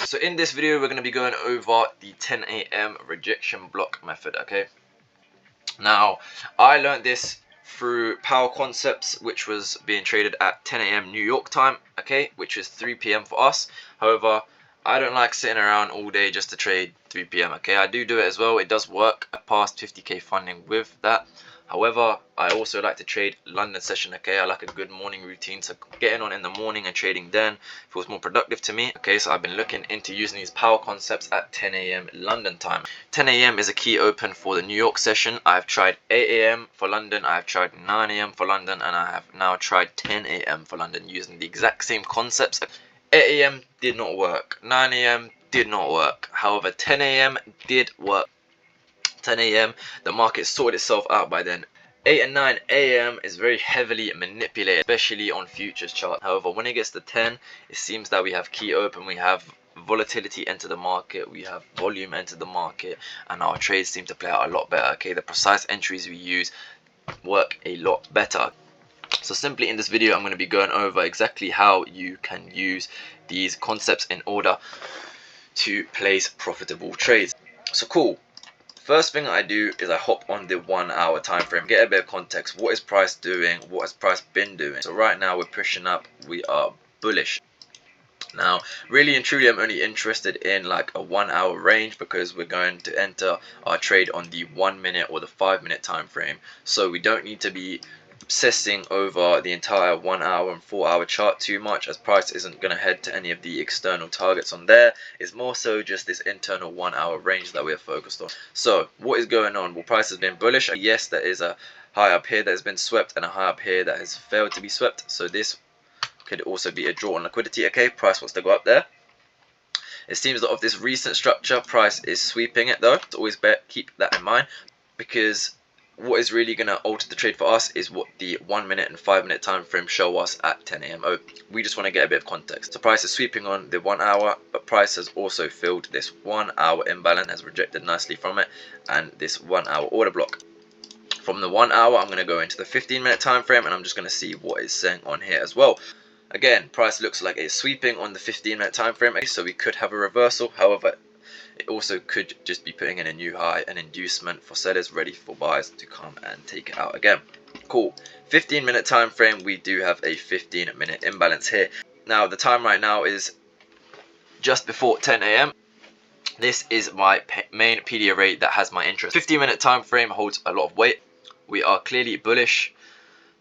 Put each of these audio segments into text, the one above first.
So in this video we're going to be going over the 10 a.m. rejection block method. Okay, now I learned this through Power Concepts, which was being traded at 10 a.m. New York time, okay, which is 3 p.m. for us. However, I don't like sitting around all day just to trade 3 p.m. okay. I do it as well. It does work. I passed 50k funding with that. However, I also like to trade London session, okay. I like a good morning routine, so getting on in the morning and trading then feels more productive to me, okay. So I've been looking into using these Power Concepts at 10 a.m. London time. 10 a.m. is a key open for the New York session. I've tried 8 a.m. for London, I've tried 9 a.m. for London, and I have now tried 10 a.m. for London using the exact same concepts. 8 a.m. did not work, 9 a.m. did not work, however 10 a.m. did work. 10 a.m. the market sorted itself out by then. 8 and 9 a.m. is very heavily manipulated, especially on futures chart. However, when it gets to 10, it seems that we have key open, we have volatility enter the market, we have volume enter the market, and our trades seem to play out a lot better, okay. The precise entries we use work a lot better. So simply in this video I'm going to be going over exactly how you can use these concepts in order to place profitable trades. So cool. First thing I do is I hop on the 1 hour time frame, get a bit of context. What is price doing? What has price been doing? So right now we're pushing up, we are bullish. Now really and truly I'm only interested in like a 1 hour range because we're going to enter our trade on the 1 minute or the 5 minute time frame. So we don't need to be obsessing over the entire 1 hour and 4 hour chart too much, as price isn't going to head to any of the external targets on there. It's more so just this internal 1 hour range that we're focused on. So what is going on? Well, price has been bullish. Yes, there is a high up here that has been swept and a high up here that has failed to be swept, so this could also be a draw on liquidity, okay. Price wants to go up there. It seems that of this recent structure, price is sweeping it though. So always keep that in mind, because what is really going to alter the trade for us is what the 1 minute and 5 minute time frame show us at 10 a.m. We just want to get a bit of context. So price is sweeping on the 1 hour, but price has also filled this 1 hour imbalance, has rejected nicely from it, and this 1 hour order block. From the 1 hour I'm going to go into the 15 minute time frame, and I'm just going to see what it's saying on here as well. Again, price looks like it's sweeping on the 15 minute time frame, so we could have a reversal. However, it also could just be putting in a new high, an inducement for sellers ready for buyers to come and take it out again. Cool. 15 minute time frame, we do have a 15 minute imbalance here. Now the time right now is just before 10 a.m. This is my main PD array that has my interest. 15 minute time frame holds a lot of weight. We are clearly bullish.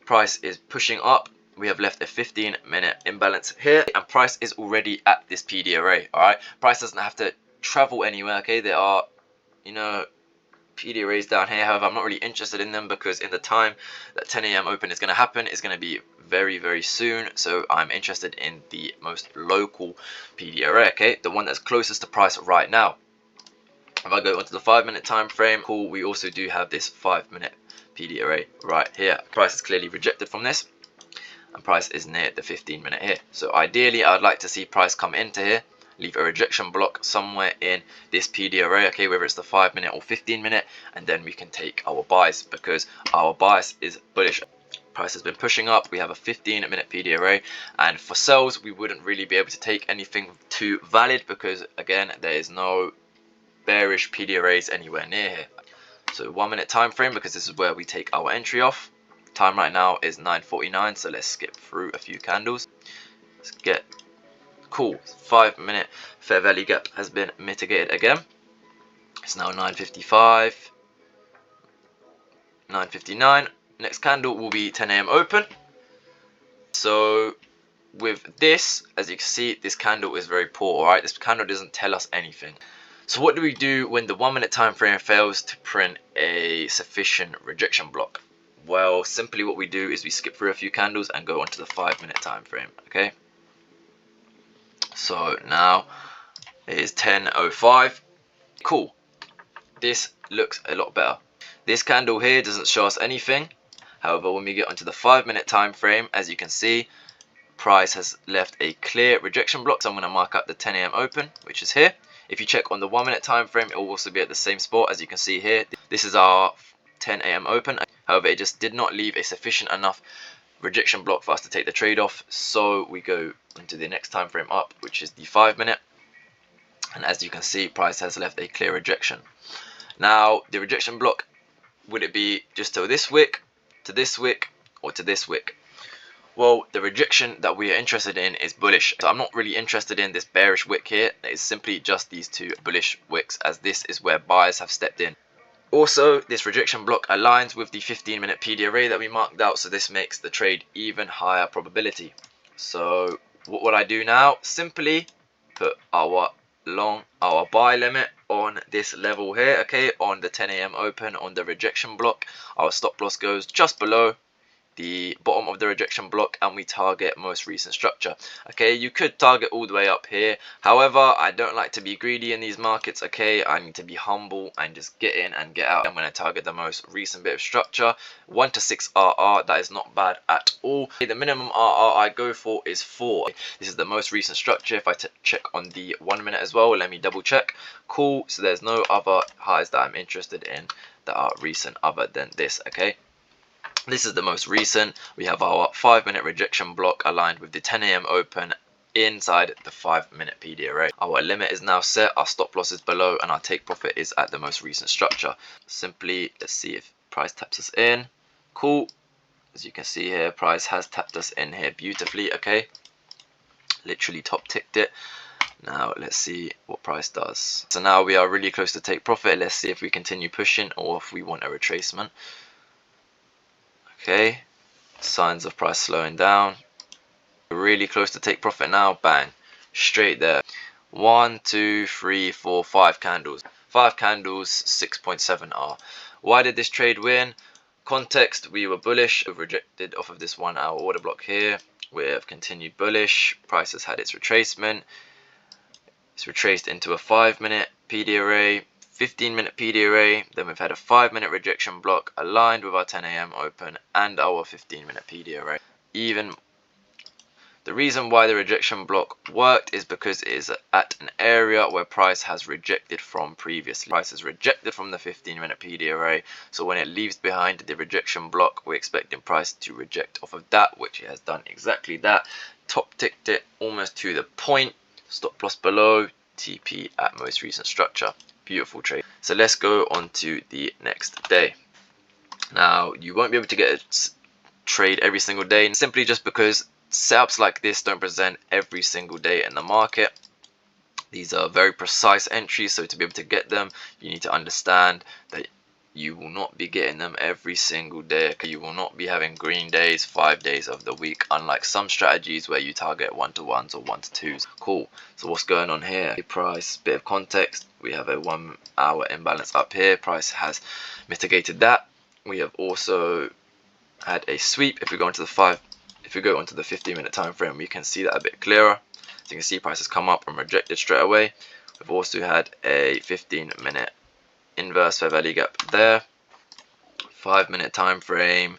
Price is pushing up. We have left a 15 minute imbalance here, and price is already at this PD array. All right, price doesn't have to travel anywhere, okay. There are, you know, PD arrays down here. However, I'm not really interested in them because in the time that 10 a.m. open is going to happen is going to be very soon. So I'm interested in the most local PD array, okay, the one that's closest to price right now. If I go onto the 5 minute time frame, cool, we also do have this 5 minute PD array right here. Price is clearly rejected from this, and price is near the 15 minute here. So ideally I'd like to see price come into here, leave a rejection block somewhere in this PD array, okay, whether it's the 5 minute or 15 minute, and then we can take our buys because our bias is bullish. Price has been pushing up. We have a 15 minute PD array, and for sells we wouldn't really be able to take anything too valid because again there is no bearish PD arrays anywhere near here. So 1 minute time frame, because this is where we take our entry off. Time right now is 9:49, so let's skip through a few candles. Let's get cool. 5 minute fair value gap has been mitigated again. It's now 9:55, 9:59. Next candle will be 10 a.m. open. So with this, as you can see, this candle is very poor. Alright, this candle doesn't tell us anything. So what do we do when the 1 minute time frame fails to print a sufficient rejection block? Well, simply what we do is we skip through a few candles and go onto the 5 minute time frame, okay. So now it is 10:05. Cool, this looks a lot better. This candle here doesn't show us anything. However, when we get onto the 5 minute time frame, as you can see, price has left a clear rejection block. So I'm going to mark up the 10 a.m. open, which is here. If you check on the 1 minute time frame, it will also be at the same spot. As you can see here, this is our 10 a.m. open. However, it just did not leave a sufficient enough rejection block for us to take the trade off. So we go into the next time frame up, which is the 5 minute. and as you can see, price has left a clear rejection. Now the rejection block, would it be just to this wick, to this wick, or to this wick? Well, the rejection that we are interested in is bullish. So I'm not really interested in this bearish wick here. It's simply just these two bullish wicks, as this is where buyers have stepped in. Also, this rejection block aligns with the 15-minute PD array that we marked out, so this makes the trade even higher probability. So what would I do now? Simply put our buy limit on this level here, okay, on the 10 AM open on the rejection block. Our stop loss goes just below the bottom of the rejection block, and we target most recent structure. Okay, you could target all the way up here, however I don't like to be greedy in these markets. Okay, I need to be humble and just get in and get out. I'm going to target the most recent bit of structure, 1 to 6 RR. That is not bad at all. The minimum RR I go for is 4. This is the most recent structure. If I check on the 1 minute as well, let me double check. Cool, so there's no other highs that I'm interested in that are recent other than this. Okay, this is the most recent. We have our 5-minute rejection block aligned with the 10 AM open inside the 5-minute PD array. Our limit is now set, our stop loss is below, and our take profit is at the most recent structure. Simply, let's see if price taps us in. Cool. As you can see here, price has tapped us in here beautifully. Okay, literally top ticked it. Now let's see what price does. So now we are really close to take profit. Let's see if we continue pushing or if we want a retracement. Okay, signs of price slowing down. We're really close to take profit now. Bang, straight there. 1, 2, 3, 4, 5 candles. 5 candles, 6.7 R. Why did this trade win? Context: we were bullish, rejected off of this 1 hour order block here. We have continued bullish. Price has had its retracement. It's retraced into a 5-minute PD array, 15-minute PD array, then we've had a 5-minute rejection block aligned with our 10 AM open and our 15-minute PD array. Even the reason why the rejection block worked is because it is at an area where price has rejected from previously. Price has rejected from the 15-minute PD array, so when it leaves behind the rejection block, we're expecting price to reject off of that, which it has done exactly that. Top ticked it almost to the point. Stop loss below, TP at most recent structure. Beautiful trade. So let's go on to the next day. Now you won't be able to get a trade every single day, simply just because setups like this don't present every single day in the market. These are very precise entries, so to be able to get them, you need to understand that you will not be getting them every single day. You will not be having green days 5 days of the week, unlike some strategies where you target 1-to-1s or 1-to-2s. Cool. So what's going on here? Price, bit of context. We have a 1 hour imbalance up here. Price has mitigated that. We have also had a sweep. If we go into the 15-minute time frame, we can see that a bit clearer. So you can see price has come up and rejected straight away. We've also had a 15-minute inverse fair value gap there. 5-minute time frame.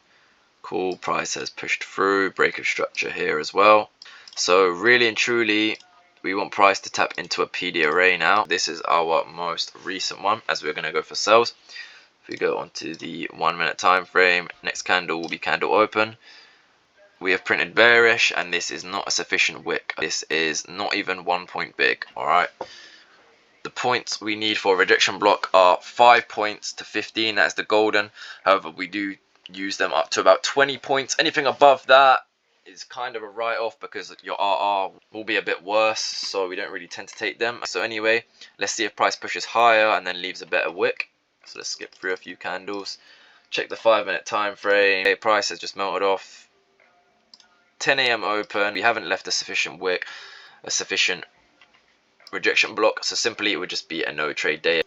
Cool, price has pushed through. Break of structure here as well. So really and truly, we want price to tap into a PD array now. This is our most recent one, as we're going to go for sales. If we go onto the 1-minute time frame, next candle will be candle open. We have printed bearish, and this is not a sufficient wick. This is not even 1 point big. All right. The points we need for a rejection block are 5 points to 15. That's the golden. However, we do use them up to about 20 points. Anything above that is kind of a write-off because your RR will be a bit worse, so we don't really tend to take them. So anyway, let's see if price pushes higher and then leaves a better wick. So let's skip through a few candles. Check the 5-minute time frame. Okay, price has just melted off. 10 AM open. We haven't left a sufficient wick, a sufficient rejection block, so simply it would just be a no trade day.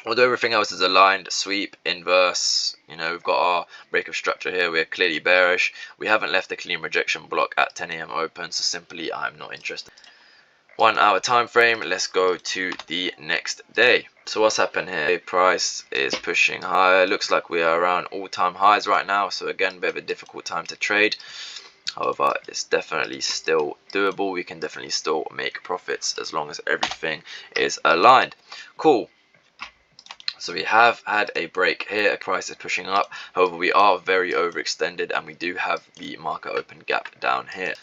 Although everything else is aligned, sweep, inverse, you know, we've got our break of structure here, we're clearly bearish. We haven't left a clean rejection block at 10 AM open, so simply I'm not interested. 1 hour time frame, let's go to the next day. So what's happened here? Price is pushing higher. Looks like we are around all-time highs right now, so again, a bit of a difficult time to trade. However, it's definitely still doable. We can definitely still make profits as long as everything is aligned. Cool. So we have had a break here. Price is pushing up. However, we are very overextended and we do have the market open gap down here.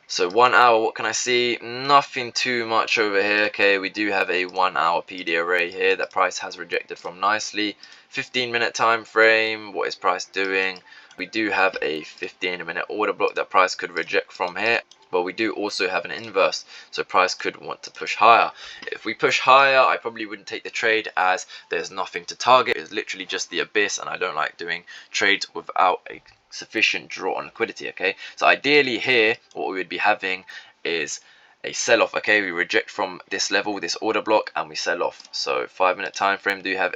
So 1 hour, what can I see? Nothing too much over here. Okay, we do have a 1 hour PD array here that price has rejected from nicely. 15-minute time frame, what is price doing? We do have a 15-minute order block that price could reject from here. But we do also have an inverse, so price could want to push higher. If we push higher, I probably wouldn't take the trade as there's nothing to target. It's literally just the abyss, and I don't like doing trades without a sufficient draw on liquidity. Okay, so ideally here what we would be having is a sell-off. Okay, we reject from this level, this order block, and we sell off. So 5-minute time frame, do you have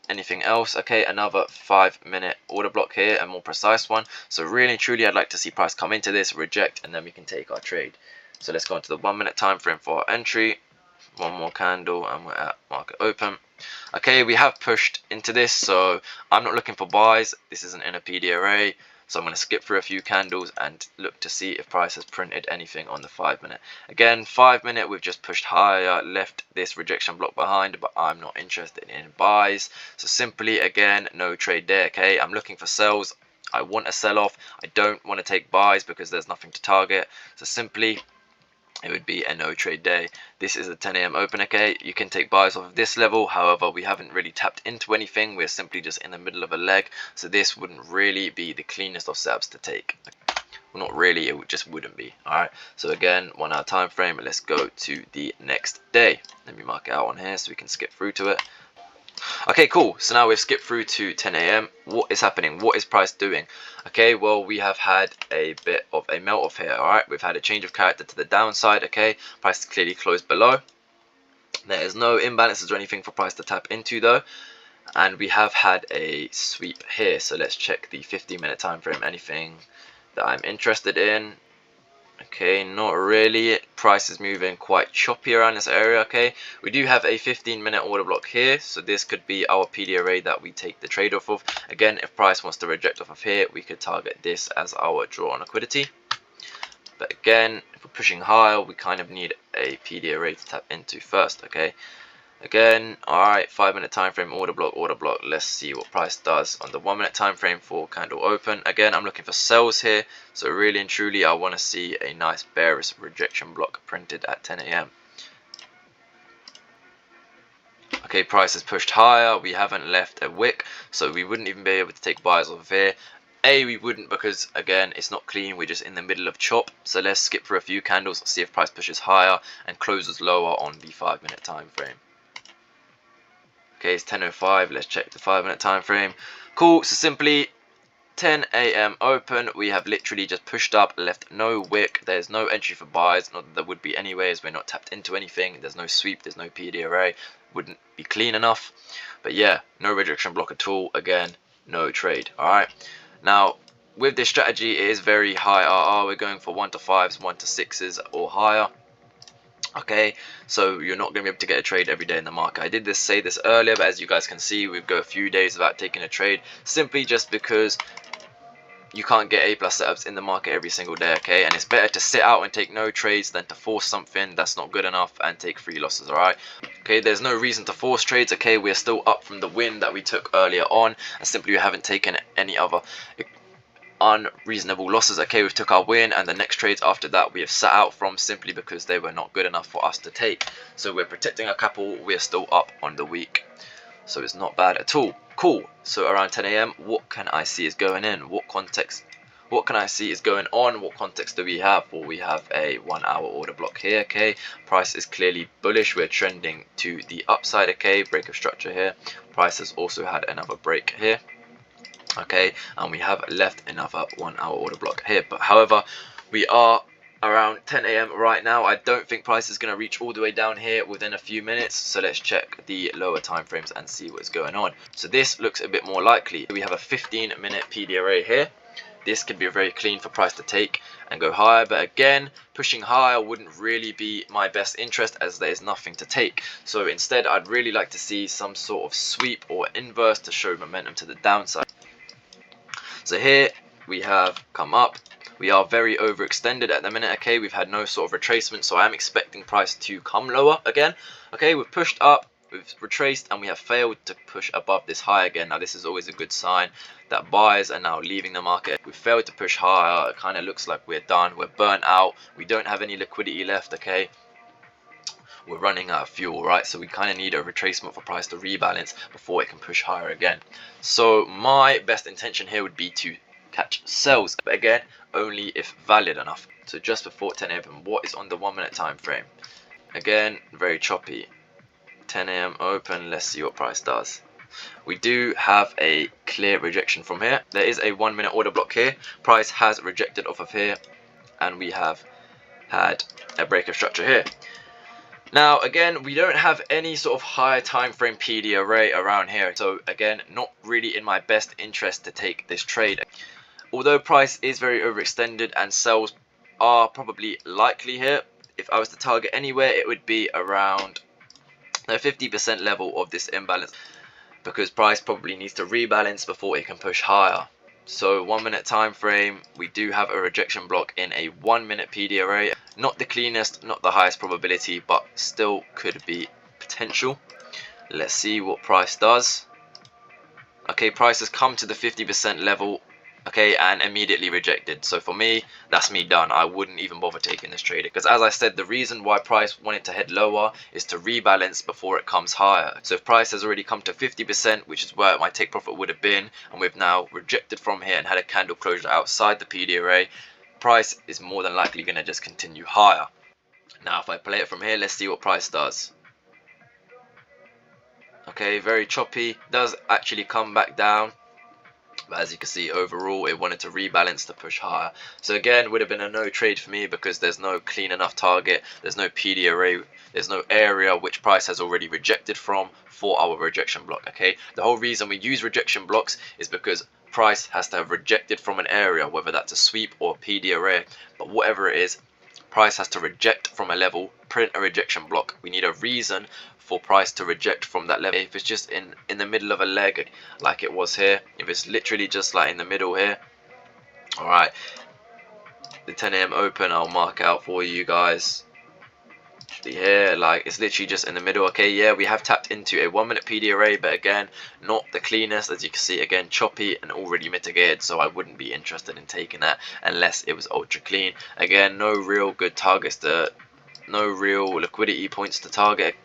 anything else? Okay, another 5-minute order block here, a more precise one. So really and truly I'd like to see price come into this, reject, and then we can take our trade. So let's go into the 1-minute time frame for our entry. One more candle and we're at market open. Okay, we have pushed into this, so I'm not looking for buys. This isn't in a PD array, so I'm going to skip through a few candles and look to see if price has printed anything on the 5-minute. Again, 5-minute, we've just pushed higher, left this rejection block behind, but I'm not interested in buys. So simply, again, no trade there. Okay, I'm looking for sells. I want a sell off. I don't want to take buys because there's nothing to target. So simply, it would be a no trade day. This is a 10 a.m. open. Okay, you can take buys off of this level, however we haven't really tapped into anything. We're simply just in the middle of a leg, so this wouldn't really be the cleanest of setups to take. Well, not really, it just wouldn't be. Alright, so again, 1 hour time frame. Let's go to the next day. Let me mark it out on here so we can skip through to it. Okay, cool. So now we've skipped through to 10 a.m. What is happening? What is price doing? Okay, well, we have had a bit of a melt off here. All right, we've had a change of character to the downside. Okay, price is clearly closed below. There is no imbalances or anything for price to tap into though, and we have had a sweep here. So let's check the 15-minute time frame. Anything that I'm interested in? Okay, not really. Price is moving quite choppy around this area. Okay, we do have a 15-minute order block here, so this could be our PD array that we take the trade off of. Again, if price wants to reject off of here, we could target this as our draw on liquidity. But again, if we're pushing higher, we kind of need a PD array to tap into first. Okay, again, alright, 5-minute time frame, order block. Let's see what price does on the 1-minute time frame for candle open. Again, I'm looking for sells here, so really and truly I want to see a nice bearish rejection block printed at 10 a.m. Okay, price has pushed higher. We haven't left a wick, so we wouldn't even be able to take buys off of here. We wouldn't because again it's not clean, we're just in the middle of chop. So let's skip for a few candles, see if price pushes higher and closes lower on the 5-minute time frame. Okay, it's 10:05. Let's check the 5-minute time frame. Cool. So simply 10 a.m. open. We have literally just pushed up, left no wick. There's no entry for buys. Not that there would be anyways. We're not tapped into anything. There's no sweep. There's no PD array. Wouldn't be clean enough. But yeah, no rejection block at all. Again, no trade. All right. Now with this strategy, it is very high RR. We're going for 1 to 5s, 1 to 6s or higher. Okay, so you're not going to be able to get a trade every day in the market. I did say this earlier, but as you guys can see, we've got a few days without taking a trade, simply just because you can't get A+ setups in the market every single day. Okay, and it's better to sit out and take no trades than to force something that's not good enough and take 3 losses. All right, okay, there's no reason to force trades. Okay, we're still up from the win that we took earlier on, and simply we haven't taken any other unreasonable losses. Okay, we've took our win, and the next trades after that we have sat out from simply because they were not good enough for us to take. So we're protecting our capital. We're still up on the week, so it's not bad at all. Cool. So around 10 a.m. what can I see is going in? What can I see is going on? What context do we have? Well, we have a 1 hour order block here. Okay, price is clearly bullish. We're trending to the upside. Okay, break of structure here. Price has also had another break here. Okay, and we have left another 1 hour order block here, but however we are around 10 a.m. right now. I don't think price is going to reach all the way down here within a few minutes, so let's check the lower time frames and see what's going on. So this looks a bit more likely. We have a 15-minute PD array here. This could be very clean for price to take and go higher, but again, pushing higher wouldn't really be my best interest as there's nothing to take. So instead, I'd really like to see some sort of sweep or inverse to show momentum to the downside. So here we have come up. We are very overextended at the minute. Okay, we've had no sort of retracement, so I am expecting price to come lower again. Okay, we've pushed up, we've retraced and we have failed to push above this high again. Now this is always a good sign that buyers are now leaving the market. We failed to push higher. It kind of looks like we're done, we're burnt out, we don't have any liquidity left. Okay, we're running out of fuel, right? So we kind of need a retracement for price to rebalance before it can push higher again. So my best intention here would be to catch sells, but again, only if valid enough. So just before 10 a.m, what is on the 1 minute time frame? Again, very choppy. 10 a.m. open, let's see what price does. We do have a clear rejection from here. There is a 1 minute order block here. Price has rejected off of here, and we have had a break of structure here. Now again, we don't have any sort of higher time frame PD array around here, so again, not really in my best interest to take this trade. Although price is very overextended and sells are probably likely here, if I was to target anywhere, it would be around the 50% level of this imbalance, because price probably needs to rebalance before it can push higher. So 1 minute time frame, we do have a rejection block in a 1 minute PD array. Not the cleanest, not the highest probability, but still could be potential. Let's see what price does. Okay, price has come to the 50% level, okay, and immediately rejected. So for me, that's me done. I wouldn't even bother taking this trade, because as I said, the reason why price wanted to head lower is to rebalance before it comes higher. So if price has already come to 50%, which is where my take profit would have been, and we've now rejected from here and had a candle closure outside the PD array, price is more than likely going to just continue higher. Now if I play it from here, let's see what price does. Okay, very choppy, does actually come back down, but as you can see, overall it wanted to rebalance to push higher. So again, would have been a no trade for me, because there's no clean enough target, there's no PD array, there's no area which price has already rejected from for our rejection block. Okay, the whole reason we use rejection blocks is because price has to have rejected from an area, whether that's a sweep or a PD array, but whatever it is, price has to reject from a level, print a rejection block. We need a reason for price to reject from that level. If it's just in the middle of a leg like it was here, if it's literally just like in the middle here, all right, the 10 a.m. open, I'll mark out for you guys here, like it's literally just in the middle. Okay, yeah, we have tapped into a 1 minute PD array, but again, not the cleanest. As you can see, again, choppy and already mitigated, so I wouldn't be interested in taking that unless it was ultra clean. Again, no real good targets to, no real liquidity points to target.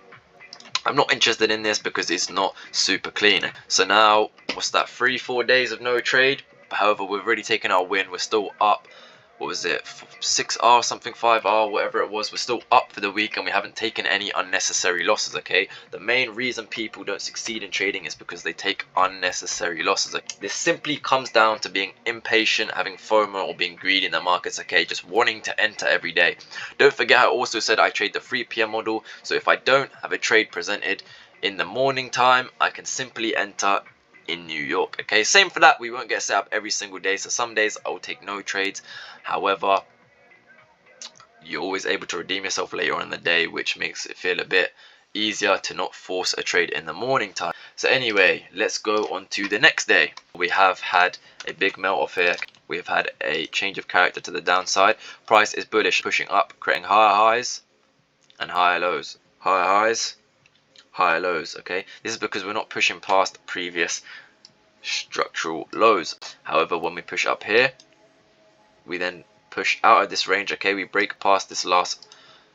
I'm not interested in this because it's not super clean. So now, what's that, 3-4 days of no trade? However, we've already taken our win. We're still up, what was it, 6R something, 5R, whatever it was. We're still up for the week and we haven't taken any unnecessary losses. Okay, the main reason people don't succeed in trading is because they take unnecessary losses. This simply comes down to being impatient, having FOMO, or being greedy in the markets. Okay, just wanting to enter every day. Don't forget, I also said I trade the 3 p.m. model, so if I don't have a trade presented in the morning time, I can simply enter in New York. Okay, same for that, we won't get set up every single day, so some days I will take no trades. However, you're always able to redeem yourself later on in the day, which makes it feel a bit easier to not force a trade in the morning time. So anyway, let's go on to the next day. We have had a big melt off here. We have had a change of character to the downside. Price is bullish, pushing up, creating higher highs and higher lows. Higher highs, higher lows. Okay, this is because we're not pushing past previous structural lows. However, when we push up here, we then push out of this range. Okay, we break past this last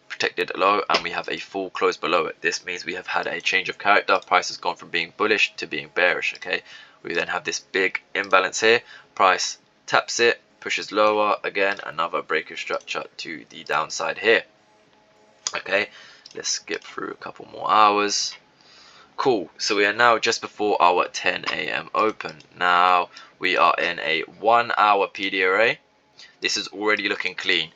protected low and we have a full close below it. This means we have had a change of character. Price has gone from being bullish to being bearish. Okay, we then have this big imbalance here. Price taps it, pushes lower, again another breaker structure to the downside here. Okay, let's skip through a couple more hours. Cool, so we are now just before our 10 a.m. open. Now we are in a 1 hour PD array. This is already looking clean.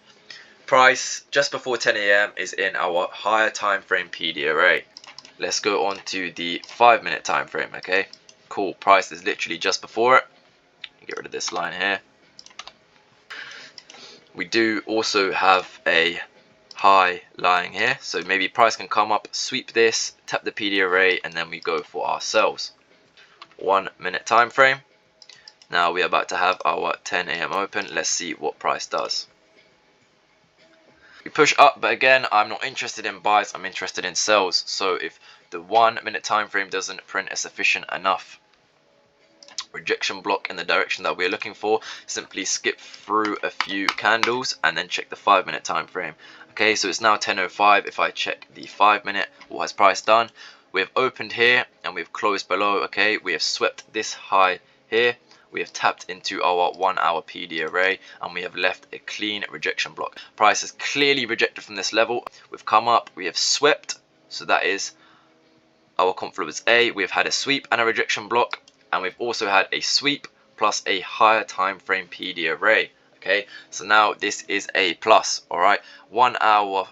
Price just before 10 a.m. is in our higher time frame PD array. Let's go on to the 5 minute time frame. Okay, cool, price is literally just before it. Get rid of this line here. We do also have a high lying here, so maybe price can come up, sweep this, tap the PD array, and then we go for our sells. 1 minute time frame. Now we're about to have our 10 a.m. open. Let's see what price does. We push up, but again, I'm not interested in buys, I'm interested in sells. So if the 1 minute time frame doesn't print a sufficient enough rejection block in the direction that we're looking for, simply skip through a few candles and then check the 5 minute time frame. Okay, so it's now 10:05. If I check the 5 minute, what has price done? We have opened here and we've closed below. Okay, we have swept this high here, we have tapped into our 1 hour PD array, and we have left a clean rejection block. Price has clearly rejected from this level. We've come up, we have swept, so that is our confluence A. We've had a sweep and a rejection block, and we've also had a sweep plus a higher time frame PD array. Okay, so now this is a plus. All right, 1 hour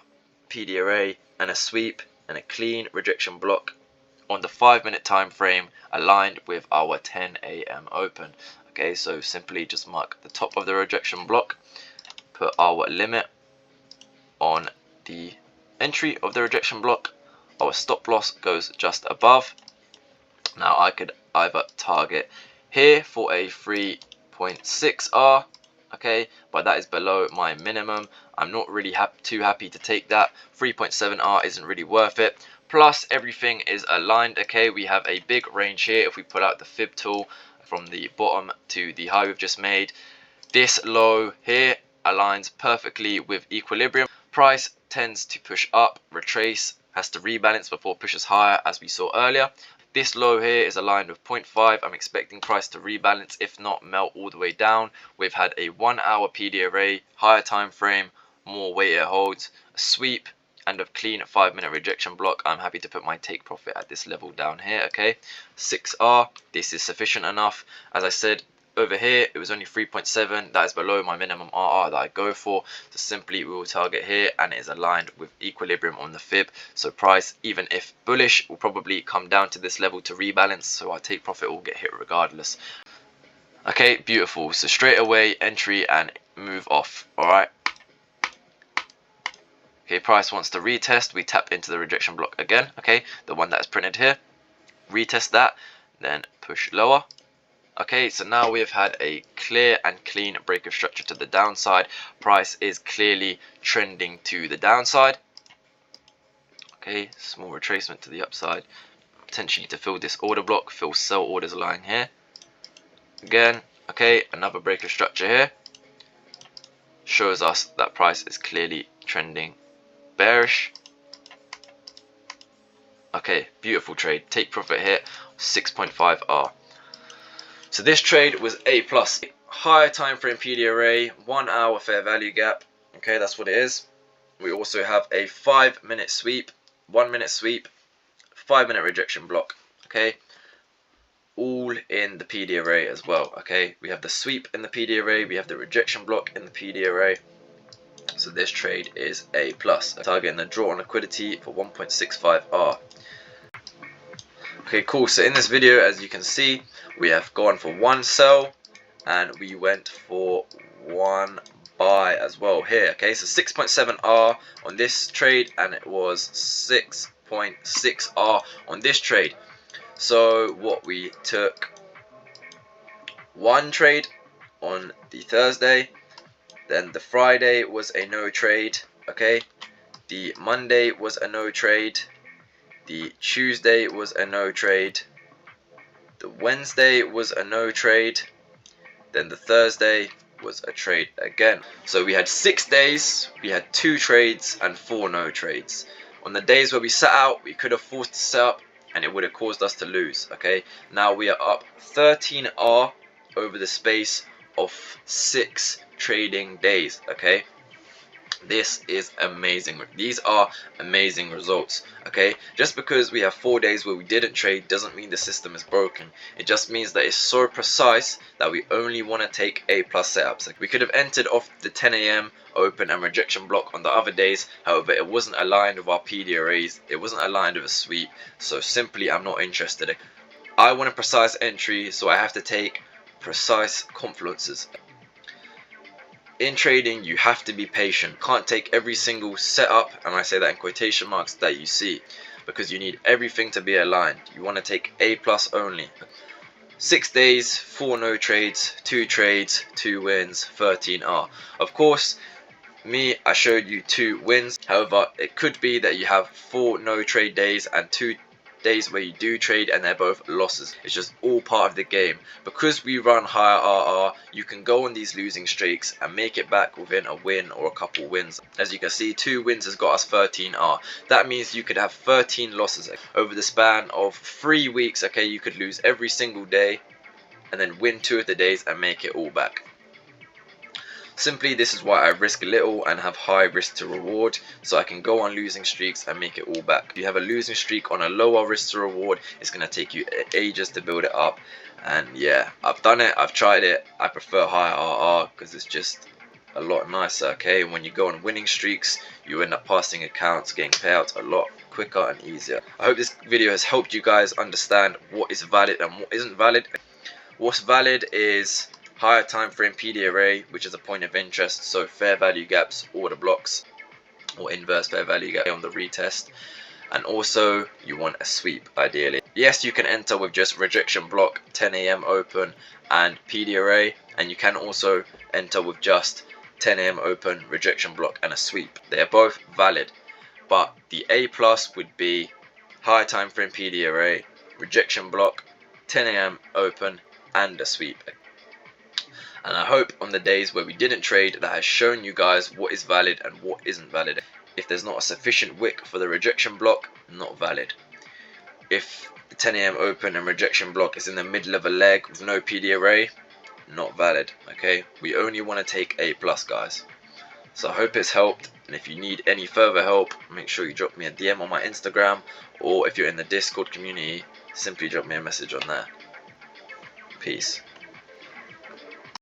PD array and a sweep and a clean rejection block on the 5 minute time frame, aligned with our 10 a.m. open. Okay, so simply just mark the top of the rejection block, put our limit on the entry of the rejection block, our stop loss goes just above. Now I could either target here for a 3.6R, okay, but that is below my minimum. I'm not really too happy to take that. 3.7R isn't really worth it. Plus everything is aligned. Okay, we have a big range here. If we pull out the fib tool from the bottom to the high we've just made, this low here aligns perfectly with equilibrium. Price tends to push up, retrace, has to rebalance before it pushes higher, as we saw earlier. This low here is aligned with 0.5. I'm expecting price to rebalance, if not melt all the way down. We've had a 1 hour PD array, higher time frame, more weight it holds, a sweep, and a clean 5 minute rejection block. I'm happy to put my take profit at this level down here. Okay, 6R, this is sufficient enough. As I said, over here it was only 3.7. that is below my minimum RR that I go for. So simply we will target here, and it is aligned with equilibrium on the fib. So price, even if bullish, will probably come down to this level to rebalance, so our take profit will get hit regardless. Okay, beautiful. So straight away entry and move off. All right, okay, price wants to retest. We tap into the rejection block again. Okay, the one that is printed here, retest that, then push lower. Okay, so now we have had a clear and clean break of structure to the downside. Price is clearly trending to the downside. Okay, small retracement to the upside, potentially to fill this order block, fill sell orders lying here. Again, okay, another break of structure here. Shows us that price is clearly trending bearish. Okay, beautiful trade. Take profit here, 6.5R. So this trade was A plus. Higher time frame PD array, 1 hour fair value gap. Okay, that's what it is. We also have a 5 minute sweep, 1 minute sweep, 5 minute rejection block. Okay, all in the PD array as well. Okay, we have the sweep in the PD array, we have the rejection block in the PD array. So this trade is A plus. Targeting the draw on liquidity for 1.65R. Okay, cool. So in this video, as you can see, we have gone for 1 sell and we went for 1 buy as well here. Okay, so 6.7R on this trade, and it was 6.6R on this trade. So what we took, 1 trade on the Thursday, then the Friday was a no trade. Okay, the Monday was a no trade, the Tuesday was a no trade, the Wednesday was a no trade, then the Thursday was a trade again. So we had 6 days, we had 2 trades and 4 no trades. On the days where we sat out, we could have forced to set up and it would have caused us to lose. Okay, now we are up 13R over the space of 6 trading days. Okay, this is amazing. These are amazing results. Okay, just because we have 4 days where we didn't trade doesn't mean the system is broken. It just means that it's so precise that we only want to take A plus setups. Like, we could have entered off the 10 a.m. open and rejection block on the other days, however it wasn't aligned with our PD arrays, it wasn't aligned with a sweep, so simply I'm not interested. I want a precise entry, so I have to take precise confluences. In trading, you have to be patient. You can't take every single setup, and I say that in quotation marks, that you see, because you need everything to be aligned. You want to take A plus only. 6 days, 4 no trades, 2 trades, 2 wins, 13R. Of course, Me, I showed you 2 wins. However, it could be that you have 4 no trade days and 2 days where you do trade and they're both losses. It's just all part of the game. Because we run higher RR, you can go on these losing streaks and make it back within a win or a couple wins. As you can see, 2 wins has got us 13 R. That means you could have 13 losses over the span of 3 weeks. Okay, you could lose every single day and then win 2 of the days and make it all back. Simply, this is why I risk little and have high risk to reward, so I can go on losing streaks and make it all back. If you have a losing streak on a lower risk to reward, it's going to take you ages to build it up. And yeah, I've done it, I've tried it. I prefer higher RR because it's just a lot nicer. Okay, when you go on winning streaks, you end up passing accounts, getting payouts a lot quicker and easier. I hope this video has helped you guys understand what is valid and what isn't valid. What's valid is higher time frame PD array, which is a point of interest, so fair value gaps, order blocks, or inverse fair value gap on the retest. And also you want a sweep ideally. Yes, you can enter with just rejection block, 10 AM open and PD array, and you can also enter with just 10 AM open, rejection block and a sweep. They are both valid, but the A plus would be high time frame PD array, rejection block, 10 AM open and a sweep. And I hope on the days where we didn't trade that has shown you guys what is valid and what isn't valid. If there's not a sufficient wick for the rejection block, not valid. If the 10 AM open and rejection block is in the middle of a leg with no PD array, not valid. Okay, we only want to take A plus, guys. So I hope it's helped, and if you need any further help, make sure you drop me a DM on my Instagram, or if you're in the Discord community, simply drop me a message on there. Peace.